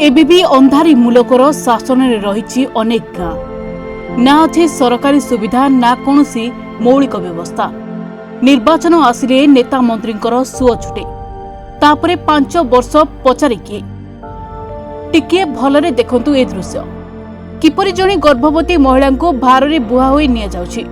AB Andhari मूलकर शासन में रही अनेक गाँ ना अच्छे सरकारी सुविधा ना कौन मौलिक व्यवस्था। निर्वाचन आसिले नेता मंत्री सुओ छुटे तापरे 5 वर्ष पचारे किए टिके भलरे देखंतु ए दृश्य किपरि जणे गर्भवती महिला को भार बुहा होई निया जाउछि।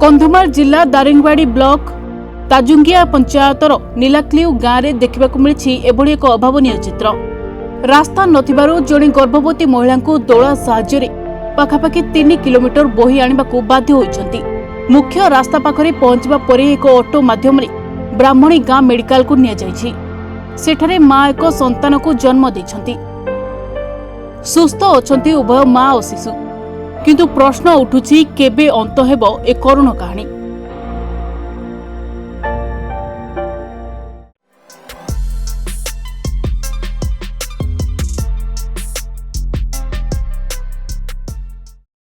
कंधमाल जिला दारिंगबाड़ी ब्लॉक ताजुंगिया पंचायतर नीलाक्लिउ गाँव में देखा मिली एभली एक अभावन चित्र। रास्ता नथिबारु जणे गर्भवती महिला को दोला साहाय्य पाखापाखि 3 किलोमीटर बोही आनिबा को बाध्य होइछंती। मुख्य रास्ता पाखरे पहुंचबा परे एक ऑटो माध्यम ब्राह्मणी गाँ मेडिकल को निया जाइछि। सेठारे मां एक संतान को जन्म देछंती। सुस्थ अछंती उभय मां और शिशु, किंतु प्रश्न उठुछि केबे अंत हेबो ए करुण कहानी।